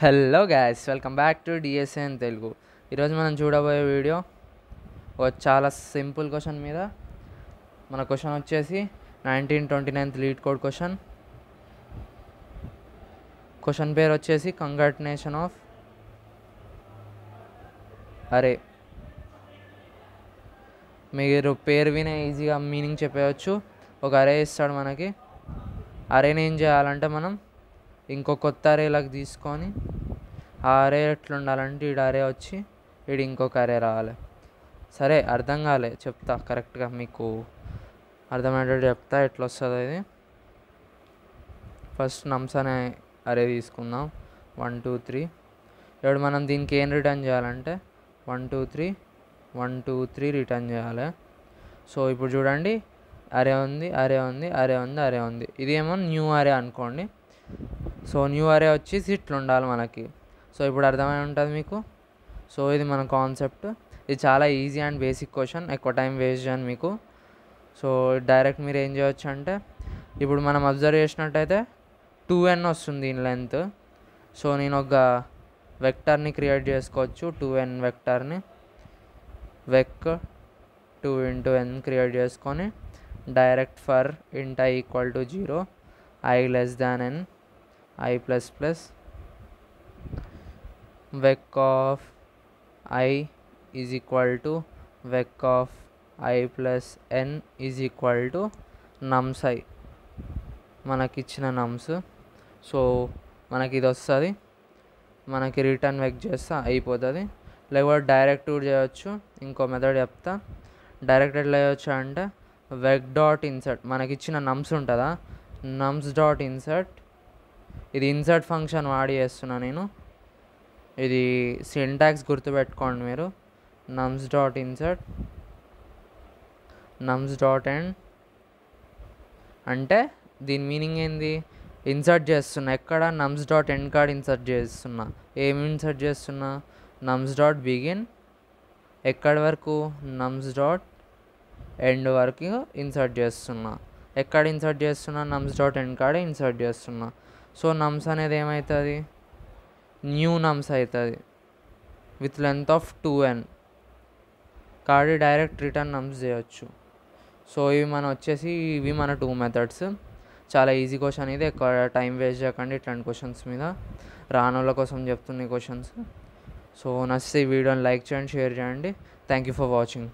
Hello guys, welcome back to DSN Telugu. ఈరోజు మనం చూడబోయే వీడియో ఒక చాలా సింపుల్ క్వశ్చన్ మీద. మన క్వశ్చన్ వచ్చేసి 1929 లీడ్ కోడ్ క్వశ్చన్. క్వశ్చన్ పేరు వచ్చేసి కంకాటినేషన్ ఆఫ్ అరే. మీరు పేరు వినే ఈజీగా మీనింగ్ చెప్పవచ్చు. ఒక అరే ఇస్తాడు మనకి. అరేని ఏం చేయాలంటే మనం ఇంకో కొత్త అరేలాగా తీసుకొని ఆ అరే ఎట్లా ఉండాలంటే ఈడ అరే వచ్చి ఈడు ఇంకొక అరే రావాలి. సరే, అర్థం కాలే, చెప్తా కరెక్ట్గా మీకు అర్థమయ్యేటట్టు చెప్తా ఎట్లా వస్తుందో ఇది. ఫస్ట్ నమ్స్ అనే అరే తీసుకుందాం. 1 2 3. ఇప్పుడు మనం దీనికి ఏం రిటర్న్ చేయాలంటే 1 2 3 1 2 3 రిటర్న్ చేయాలి. సో ఇప్పుడు చూడండి, అరే ఉంది, అరే ఉంది, అరే ఉంది, అరే ఉంది. ఇదేమో న్యూ అరే అనుకోండి. సో న్యూ అరే వచ్చేసి ఇట్లా ఉండాలి మనకి. సో ఇప్పుడు అర్థమై ఉంటుంది మీకు. సో ఇది మన కాన్సెప్ట్. ఇది చాలా ఈజీ అండ్ బేసిక్ క్వశ్చన్, ఎక్కువ టైం వేస్ట్ చేయను మీకు. సో డైరెక్ట్ మీరు ఏం చేయొచ్చు అంటే, ఇప్పుడు మనం అబ్జర్వ్ చేసినట్టయితే 2n వస్తుంది దీని లెంత్. సో నేను ఒక వెక్టర్ని క్రియేట్ చేసుకోవచ్చు, 2n వెక్టర్ని. వెక్ 2 × n క్రియేట్ చేసుకొని direct for int i = 0, i n, i++, vec of i is equal to vec of i plus n is equal to nums i, మనకి ఇచ్చిన నమ్స్. So మనకి ఇది వస్తుంది. మనకి రిటర్న్ వెక్ చేస్తే అయిపోతుంది. లేకపోతే డైరెక్ట్ కూడా చేయవచ్చు. ఇంకో మెథడ్ చెప్తా. డైరెక్ట్ ఎట్లా చేయవచ్చు అంటే వెక్ డాట్ ఇన్సర్ట్, మనకి ఇచ్చిన నమ్స్ ఉంటుందా, నమ్స్ డాట్ ఇన్సర్ట్. ఇది ఇన్సర్ట్ ఫంక్షన్ వాడి చేస్తున్నా నేను. ఇది సింటాక్స్ గుర్తుపెట్టుకోండి మీరు. నమ్స్ డాట్ ఇన్సర్ట్, నమ్స్ డాట్ ఎండ్. అంటే దీని మీనింగ్ ఏంది, ఇన్సర్ట్ చేస్తున్నా ఎక్కడ, నమ్స్ డాట్ ఎండ్ కార్డ్ ఇన్సర్ట్ చేస్తున్నా. ఏమి ఇన్సర్ట్ చేస్తున్నా, నమ్స్ డాట్ బిగిన్ ఎక్కడి వరకు, నమ్స్ డాట్ ఎండ్ వరకు ఇన్సర్ట్ చేస్తున్నా. ఎక్కడ ఇన్సర్ట్ చేస్తున్నా, నమ్స్ డాట్ ఎండ్ కార్డే ఇన్సర్ట్ చేస్తున్నా. సో నమ్స్ అనేది ఏమవుతుంది, న్యూ నమ్స్ అవుతుంది విత్ లెంత్ ఆఫ్ 2n. కాబట్టి డైరెక్ట్ రిటర్న్ నమ్స్ చేయొచ్చు. సో ఇవి మన 2 మెథడ్స్. చాలా ఈజీ క్వశ్చన్ ఇది, ఎక్కువ టైం వేస్ట్ చేయకండి ఇట్లాంటి క్వశ్చన్స్ మీద. రానోళ్ళ కోసం చెప్తున్న క్వశ్చన్స్. సో నచ్చితే ఈ వీడియోని లైక్ చేయండి, షేర్ చేయండి. Thank you for watching.